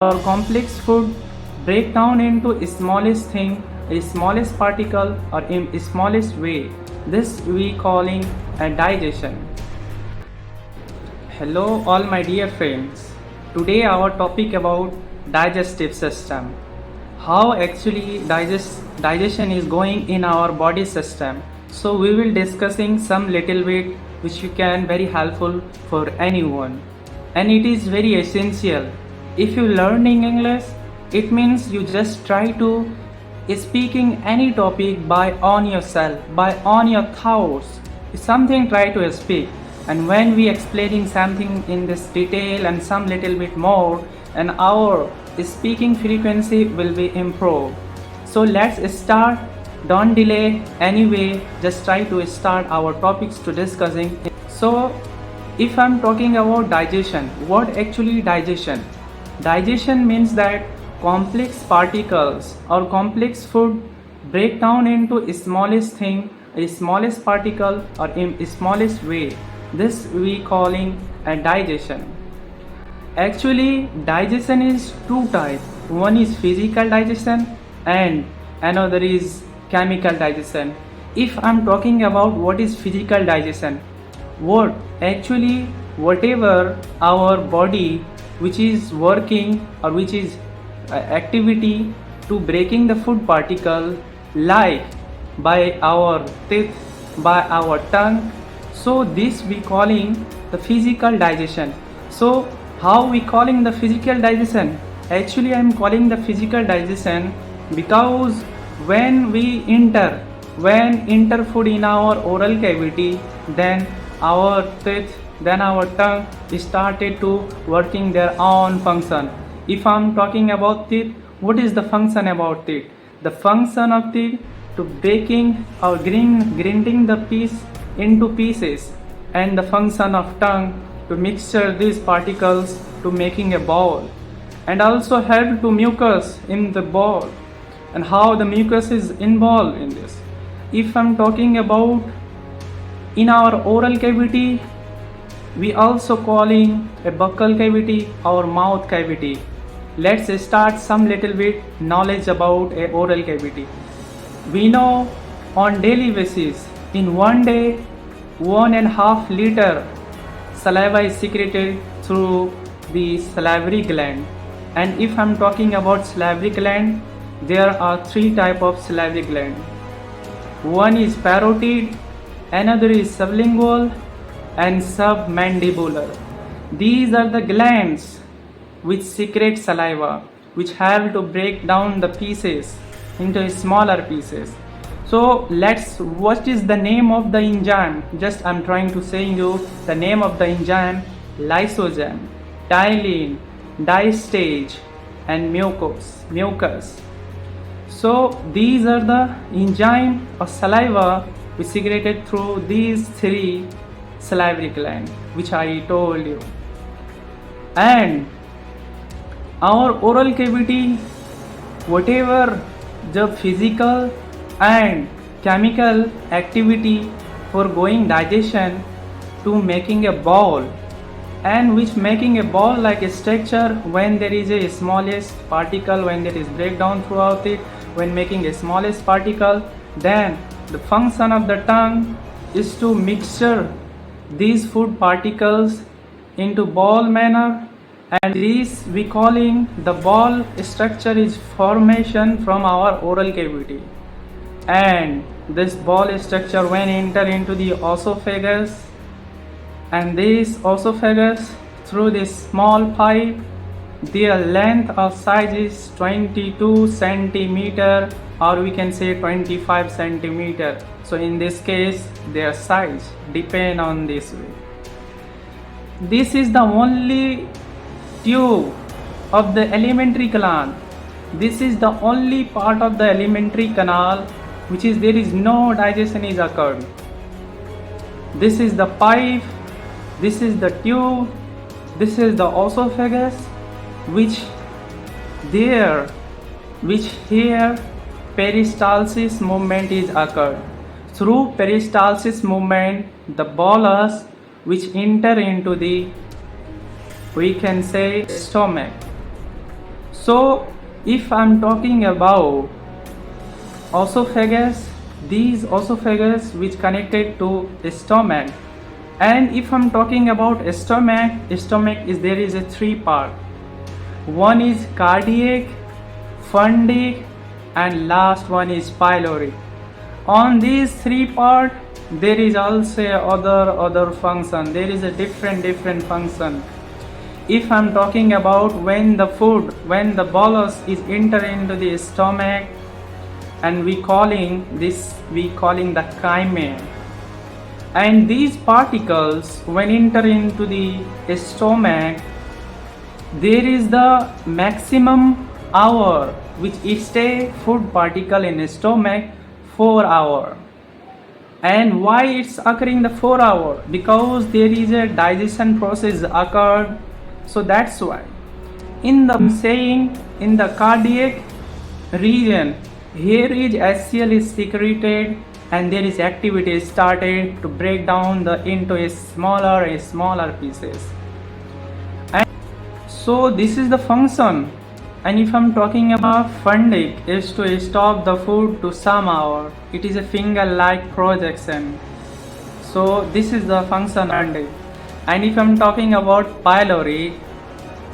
or complex food break down into smallest thing, a smallest particle or in smallest way. This we calling a digestion. Hello all my dear friends. Today our topic about digestive system. How actually digestion is going in our body system. So we will discussing some little bit which you can very helpful for anyone. And it is very essential. If you learning English, it means you just try to speaking any topic by on yourself, by on your thoughts. Something try to speak, and when we explaining something in this detail and some little bit more, and our speaking frequency will be improved. So let's start. Don't delay anyway. Just try to start our topics to discussing. So if I'm talking about digestion, what actually digestion? Digestion means that complex particles or complex food break down into smallest thing, a smallest particle or in smallest way. This we calling a digestion. Actually, digestion is two types. One is physical digestion and another is chemical digestion. If I'm talking about what is physical digestion, what actually whatever our body which is working or which is activity to breaking the food particle, like by our teeth, by our tongue. So this we calling the physical digestion. So how we calling the physical digestion? Actually I am calling the physical digestion because when we enter food in our oral cavity, then our teeth, then our tongue started to working their own function. If I'm talking about teeth, what is the function about teeth? The function of teeth to breaking or grinding the piece into pieces, and the function of tongue to mixture these particles to making a ball, and also help to mucus in the ball, and how the mucus is involved in this. If I'm talking about in our oral cavity, we also calling a buccal cavity or mouth cavity. Let's start some little bit knowledge about a oral cavity. We know on daily basis in one day 1.5 liter saliva is secreted through the salivary gland. And if I'm talking about salivary gland, there are three type of salivary gland. One is parotid, another is sublingual and submandibular. These are the glands which secrete saliva, which have to break down the pieces into smaller pieces. So what is the name of the enzyme? Just I'm trying to say you the name of the enzyme: lysozyme, ptyalin, diastage, and mucus. So these are the enzyme of saliva which secreted through these three salivary glands, which I told you. And our oral cavity, whatever the physical and chemical activity for going digestion to making a ball, and which making a ball like a structure when there is a smallest particle, when there is breakdown throughout it, when making a smallest particle, then the function of the tongue is to mixture these food particles into ball manner, and this we calling the ball structure is formation from our oral cavity. And this ball structure when enter into the esophagus, and this esophagus through this small pipe, their length of size is 22 centimeter, or we can say 25 centimeter. So in this case their size depend on this way. This is the only tube of the alimentary canal. This is the only part of the alimentary canal which is there is no digestion is occurred. This is the pipe, this is the tube, this is the esophagus, which here peristalsis movement is occurred. Through peristalsis movement, the bolus which enter into the, we can say, stomach, So if I'm talking about esophagus, these esophagus which connected to stomach, and if I'm talking about stomach is there is a three part. One is cardiac, fundic, and last one is pyloric. On these three part there is also other function. There is a different function. If I'm talking about when the bolus is enter into the stomach, and we calling the chyme, and these particles when enter into the stomach, there is the maximum hour which stay food particle in stomach 4 hour. And why it's occurring the 4 hour? Because there is a digestion process occurred. So that's why in the cardiac region, here is HCl is secreted, and there is activity started to break down into a smaller pieces. And so this is the function. And if I'm talking about fundic, is to stop the food to some hour. It is a finger-like projection. So this is the function fundic. And if I'm talking about pyloric,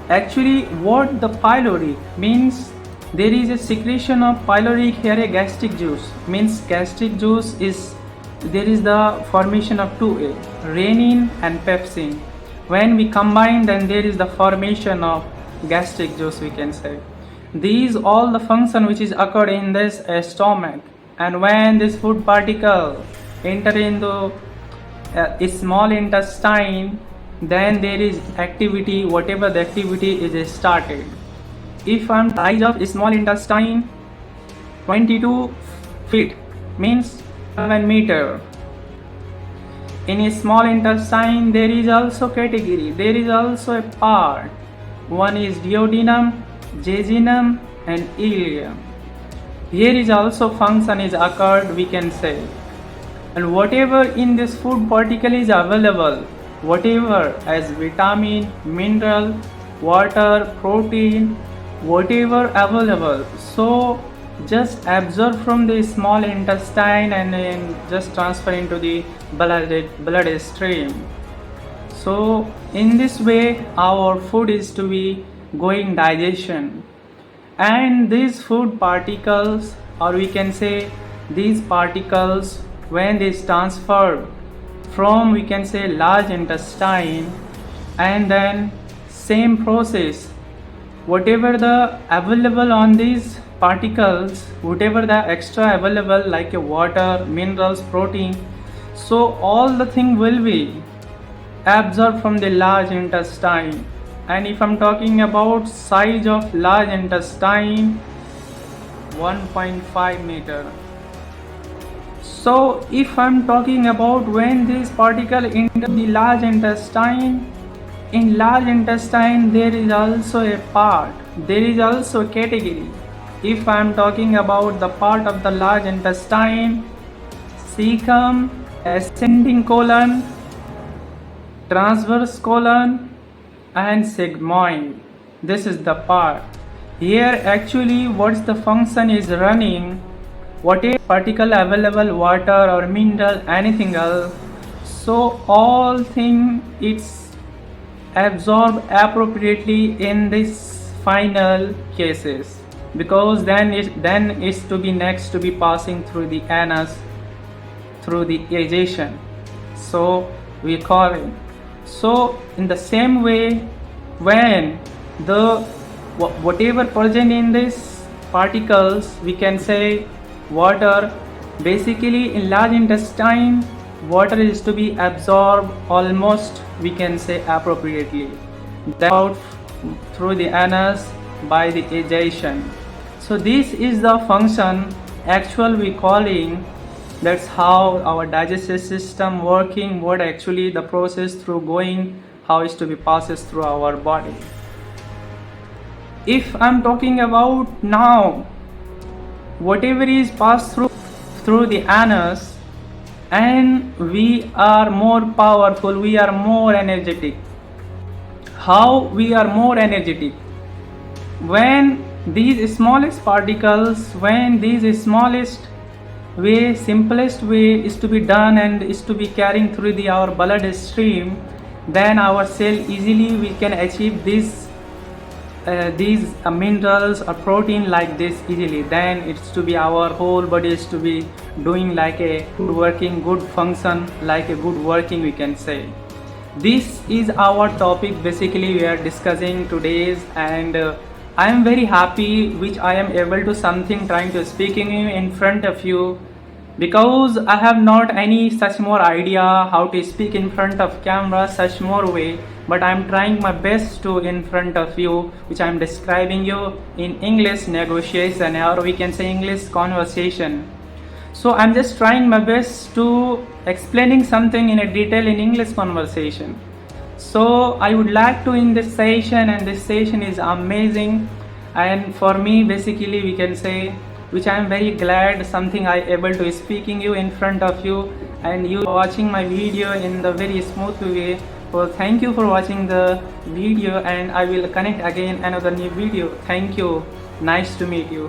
actually what the pyloric means, there is a secretion of pyloric here, a gastric juice. Means gastric juice is, there is the formation of 2A, renin and pepsin. When we combine, then there is the formation of gastric juice, we can say. These all the function which is occurred in this stomach. And when this food particle enter into a small intestine, then there is activity, whatever the activity is started. If I'm size of small intestine 22 feet means 7 meter. In a small intestine there is also category, there is also a part. One is duodenum, jejunum, and ileum. Here is also function is occurred, we can say. And whatever in this food particle is available, whatever as vitamin, mineral, water, protein, whatever available, so just absorb from the small intestine and then just transfer into the blood stream. So in this way our food is to be going digestion. And these food particles, or we can say these particles, when they is transferred from, we can say, large intestine, and then same process, whatever the available on these particles, whatever the extra available like a water, minerals, protein, so all the thing will be absorbed from the large intestine. And if I'm talking about size of large intestine, 1.5 meter. So if I'm talking about when this particle enter the large intestine, in large intestine there is also a part, there is also a category. If I'm talking about the part of the large intestine, cecum, ascending colon, transverse colon, and sigmoid. This is the part. Here actually what's the function is running, what is particle available, water or mineral, anything else, so all thing it's absorbed appropriately in this final cases, because then it's to be next to be passing through the anus through the ejection, so we call it. So in the same way, when the whatever present in these particles, we can say water, basically in large intestine water is to be absorbed almost, we can say, appropriately, then out through the anus by the ejection. So this is the function actual we calling. That's how our digestive system working, what actually the process through going, how is to be passes through our body. If I'm talking about now, whatever is passed through the anus, and we are more powerful, we are more energetic. How we are more energetic? When These smallest particles, when these smallest way, simplest way is to be done and is to be carrying through our blood stream, then our cell easily we can achieve these minerals or protein like this easily. Then it's to be our whole body is to be doing like a good working, good function, like a good working we can say. This is our topic basically we are discussing today's, and I am very happy which I am able to something trying to speaking in front of you, because I have not any such more idea how to speak in front of camera such more way, but I am trying my best to in front of you, which I am describing you in English negotiation, or we can say English conversation. So I'm just trying my best to explaining something in a detail in English conversation. So I would like to in this session, and this session is amazing, and for me basically we can say which I am very glad something I able to speaking you in front of you, and you watching my video in the very smooth way. So thank you for watching the video, and I will connect again another new video. Thank you. Nice to meet you.